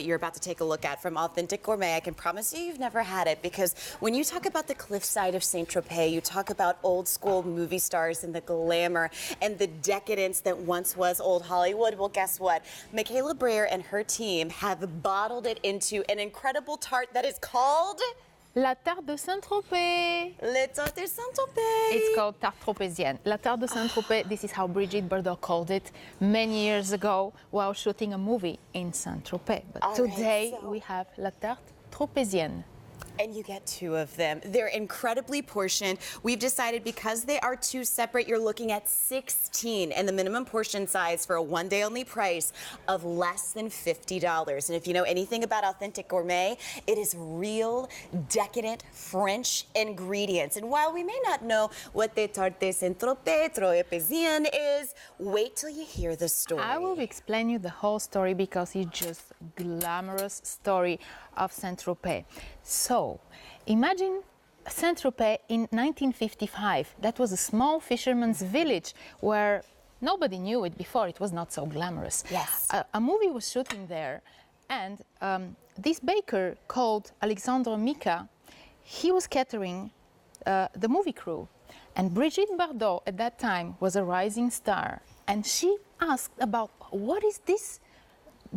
that you're about to take a look at from Authentic Gourmet, I can promise you've never had it, because when you talk about the cliffside of Saint-Tropez, you talk about old school movie stars and the glamour and the decadence that once was old Hollywood. Well, guess what? Michaela Breyer and her team have bottled it into an incredible tart that is called La Tarte de Saint-Tropez. Le Tarte de Saint-Tropez. It's called Tarte Tropezienne. La Tarte de Saint-Tropez, this is how Brigitte Bardot called it many years ago while shooting a movie in Saint-Tropez. But today we have La Tarte Tropezienne. And you get 2 of them. They're incredibly portioned. We've decided because they are 2 separate, you're looking at 16 and the minimum portion size for a one-day only price of less than $50. And if you know anything about Authentic Gourmet, it is real, decadent French ingredients. And while we may not know what the Tarte de Saint-Tropez, Tropezienne is, wait till you hear the story. I will explain you the whole story because it's just glamorous story of Saint-Tropez. So, imagine Saint-Tropez in 1955. That was a small fisherman's village where nobody knew it before. It was not so glamorous. Yes. A movie was shooting there, and this baker called Alexandre Mika, he was catering the movie crew. And Brigitte Bardot at that time was a rising star. And she asked about, what is this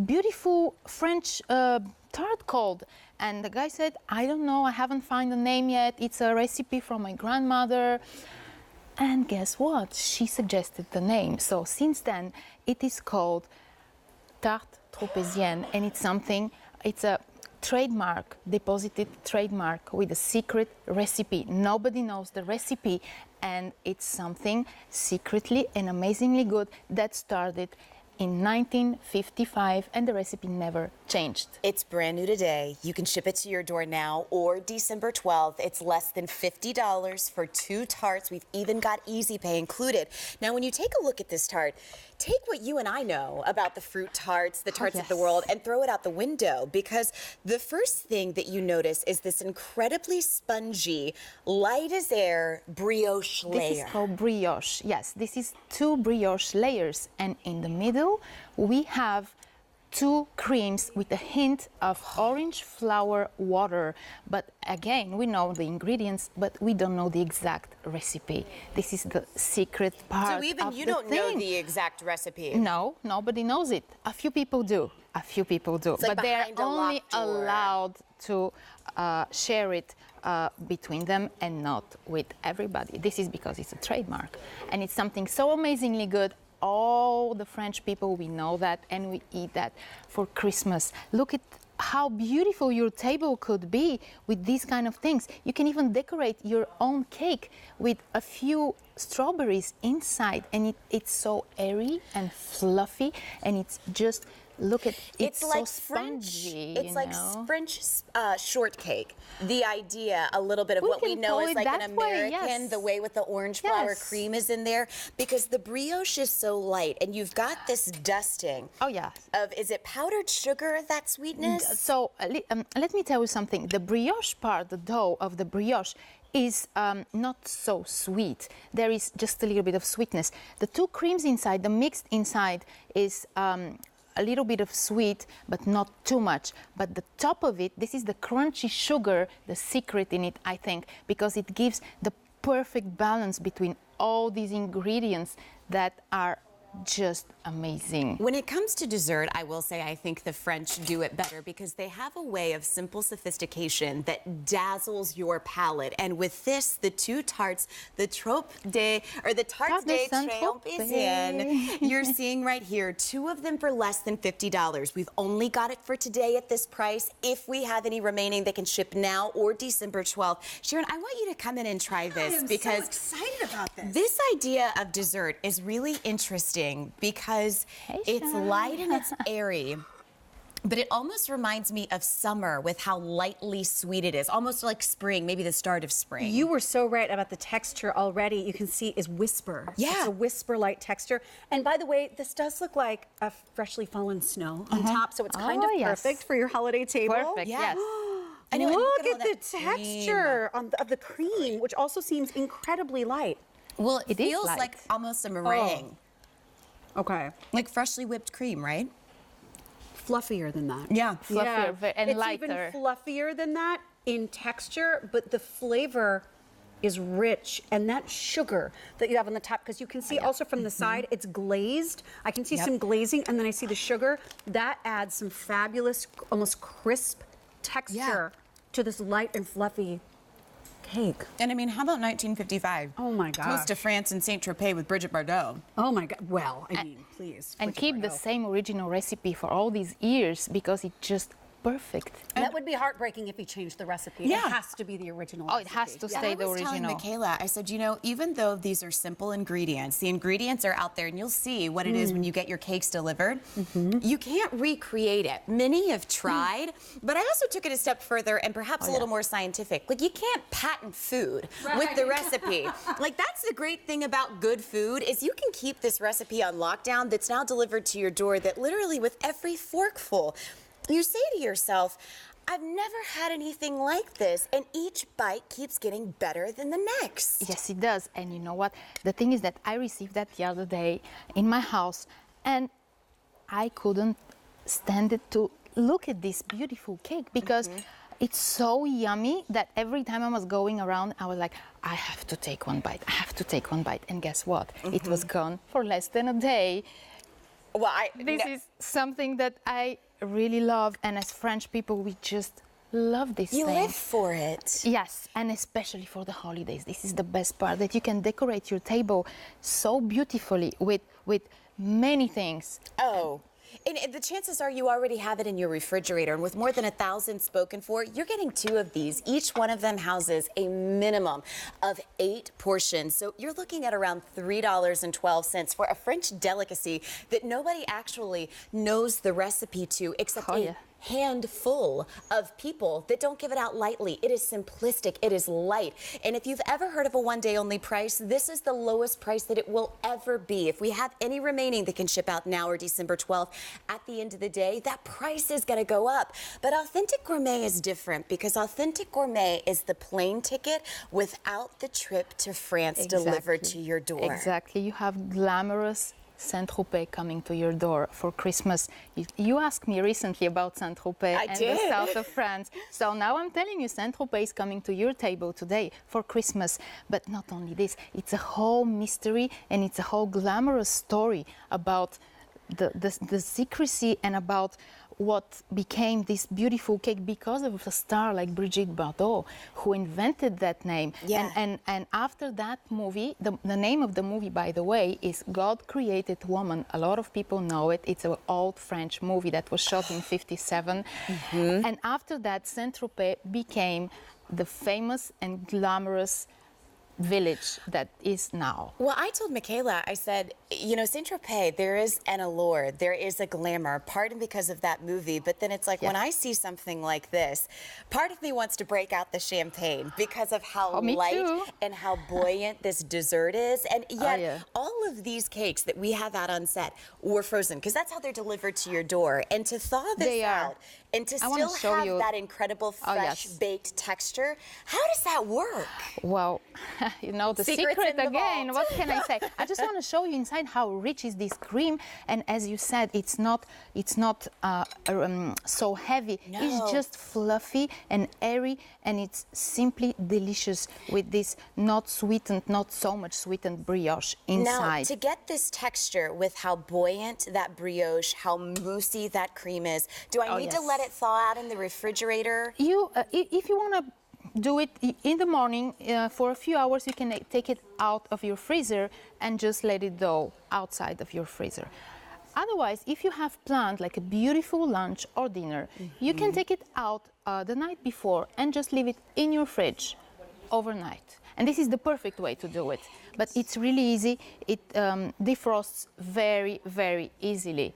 beautiful French tart called? And the guy said, I don't know, I haven't found the name yet. It's a recipe from my grandmother. And guess what? She suggested the name. So since then, it is called Tarte Tropezienne, and it's a trademark, deposited trademark with a secret recipe. Nobody knows the recipe, and it's something secretly and amazingly good that started in 1955, and the recipe never changed. It's brand new today. You can ship it to your door now or December 12th. It's less than $50 for 2 tarts. We've even got Easy Pay included. Now, when you take a look at this tart, take what you and I know about the fruit tarts, the tarts of the world, and throw it out the window, because the first thing that you notice is this incredibly spongy, light as air brioche layer. This is called brioche. Yes, this is 2 brioche layers, and in the middle we have 2 creams with a hint of orange flower water. But again, we know the ingredients, but we don't know the exact recipe. This is the secret part. So even you don't know the exact recipe? No, nobody knows it. A few people do. A few people do. Like, but they are only allowed to share it between them and not with everybody. This is because it's a trademark. And it's something so amazingly good. All the French people, we know that, and we eat that for Christmas. Look at how beautiful your table could be with these kind of things. You can even decorate your own cake with a few strawberries inside, and it's so airy and fluffy, and it's just, look at it's so like spongy. It's like French shortcake. The idea, a little bit of what we know is like an American, the way with the orange flower cream is in there, because the brioche is so light, and you've got this dusting. Oh yeah. Of, is it powdered sugar, that sweetness? So let me tell you something. The brioche part, the dough of the brioche, is not so sweet. There is just a little bit of sweetness. The 2 creams inside, the mixed inside, is a little bit of sweet, but not too much. But the top of it, this is the crunchy sugar, the secret in it, I think, because it gives the perfect balance between all these ingredients that are just amazing. When it comes to dessert, I will say I think the French do it better, because they have a way of simple sophistication that dazzles your palate. And with this, the 2 tarts, the Tarte de Tropezienne, you're seeing right here, 2 of them for less than $50. We've only got it for today at this price. If we have any remaining, they can ship now or December 12th. Sharon, I want you to come in and try this, because I'm so excited about this. This idea of dessert is really interesting, because it's light and it's airy, but it almost reminds me of summer with how lightly sweet it is, almost like spring, maybe the start of spring. You were so right about the texture already. You can see is whisper. Yeah. It's a whisper-like texture. And by the way, this does look like a freshly fallen snow on top, so it's kind of perfect for your holiday table. Perfect, yes. I know, look at the texture of the cream, which also seems incredibly light. Well, it feels like almost a meringue. Okay. Like freshly whipped cream, right? fluffier than that. Yeah. Fluffier and it's lighter. Even fluffier than that in texture, but the flavor is rich, and that sugar that you have on the top, because you can see also from the side it's glazed. I can see some glazing, and then I see the sugar. That adds some fabulous, almost crisp texture to this light and fluffy cake. And I mean, how about 1955? Oh my gosh. Toast to France and Saint-Tropez with Brigitte Bardot. Oh my God. Well, I mean, please. And Bridget keep the Bardot. same original recipe for all these years because it's just perfect. That would be heartbreaking if he changed the recipe. Yeah. It has to be the original Oh, recipe. it has to And stay I the was telling original. Michaela, I said, you know, even though these are simple ingredients, the ingredients are out there and you'll see what it is when you get your cakes delivered. You can't recreate it. Many have tried, but I also took it a step further and perhaps a little more scientific. Like, you can't patent food with the recipe. Like, that's the great thing about good food is you can keep this recipe on lockdown that's now delivered to your door that literally with every forkful, you say to yourself, I've never had anything like this, and each bite keeps getting better than the next. Yes, it does. And you know what? The thing is that I received that the other day in my house, and I couldn't stand it to look at this beautiful cake because it's so yummy that every time I was going around, I was like, I have to take one bite. I have to take one bite. And guess what? It was gone for less than a day. Well, This is something that I really love, and as French people, we just love this you thing. live for it. Yes, and especially for the holidays. This is the best part, that you can decorate your table so beautifully with many things. Oh. And the chances are you already have it in your refrigerator. And with more than 1,000 spoken for, you're getting 2 of these. Each one of them houses a minimum of 8 portions. So you're looking at around $3.12 for a French delicacy that nobody actually knows the recipe to except a handful of people that don't give it out lightly. It is simplistic, it is light. And if you've ever heard of a one-day only price, this is the lowest price that it will ever be. If we have any remaining that can ship out now or December 12th, at the end of the day, that price is going to go up. But Authentic Gourmet is different because Authentic Gourmet is the plane ticket without the trip to France delivered to your door. Exactly. You have glamorous Saint-Tropez coming to your door for Christmas. You asked me recently about Saint-Tropez and the south of France. So now I'm telling you, Saint-Tropez is coming to your table today for Christmas. But not only this, it's a whole mystery and it's a whole glamorous story about the secrecy and about what became this beautiful cake because of a star like Brigitte Bardot, who invented that name. Yeah. And after that movie, the name of the movie, by the way, is God Created Woman. A lot of people know it. It's an old French movie that was shot in '57. And after that, Saint-Tropez became the famous and glamorous village that is now. Well, I told Michaela, I said, you know, Saint-Tropez, there is an allure, there is a glamour, partly because of that movie, but then it's like when I see something like this, part of me wants to break out the champagne because of how light and how buoyant this dessert is. And yet, all of these cakes that we have out on set were frozen because that's how they're delivered to your door. And to thaw this out and to still have that incredible fresh baked texture, how does that work? Well, you know, the secret again, what can I say? I just want to show you inside how rich is this cream, and as you said, it's not so heavy. No. It's just fluffy and airy, and it's simply delicious with this not so much sweetened brioche inside. Now, to get this texture with how buoyant that brioche, how moussey that cream is, do I need to let it thaw out in the refrigerator? You, if you want to do it in the morning for a few hours, you can take it out of your freezer and just let it go outside of your freezer. Otherwise, if you have planned like a beautiful lunch or dinner, you can take it out the night before and just leave it in your fridge overnight. And this is the perfect way to do it. But it's really easy. It defrosts very, very easily.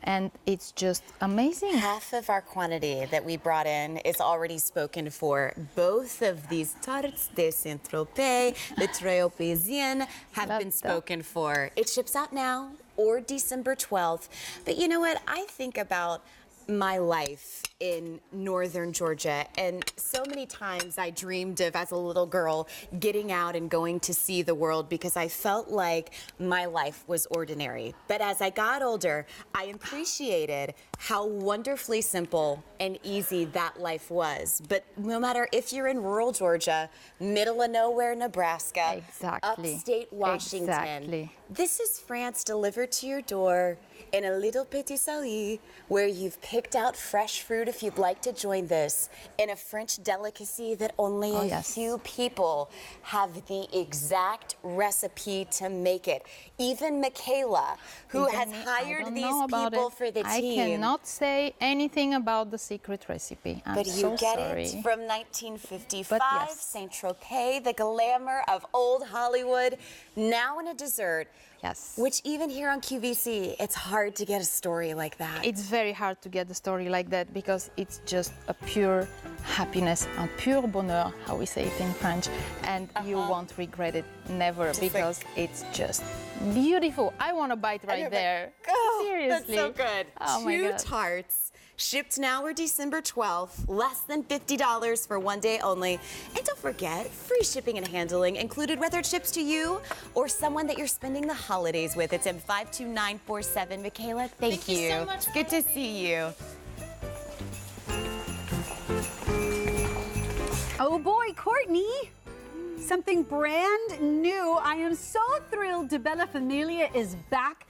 And it's just amazing. Half of our quantity that we brought in is already spoken for. Both of these tarts de Saint-Tropez, the Tropezienne, have been spoken for. It ships out now or December 12th. But you know what? I think about my life in northern Georgia, and so many times I dreamed of, as a little girl, getting out and going to see the world because I felt like my life was ordinary. But as I got older, I appreciated how wonderfully simple and easy that life was. But no matter if you're in rural Georgia, middle of nowhere Nebraska, upstate Washington, this is France delivered to your door in a little patisserie where you've picked out fresh fruit if you'd like to join this, in a French delicacy that only a few people have the exact recipe to make it. Even Michaela, who has hired these people for the team. I cannot say anything about the secret recipe. I'm but you get it from 1955, Saint Tropez, the glamour of old Hollywood, now in a dessert. Yes. Which even here on QVC, it's hard to get a story like that. It's very hard to get a story like that because it's just a pure happiness, un pur bonheur, how we say it in French, and you won't regret it, never, because it's just beautiful. I want a bite right there. Oh, seriously. That's so good. Oh my God. 2 tarts. Shipped now or December 12th, less than $50 for one day only. And don't forget, free shipping and handling included whether it ships to you or someone that you're spending the holidays with. It's in 52947. Michaela, thank you. So much. It's good to see you. Oh boy, Courtney, something brand new. I am so thrilled. Bella Familia is back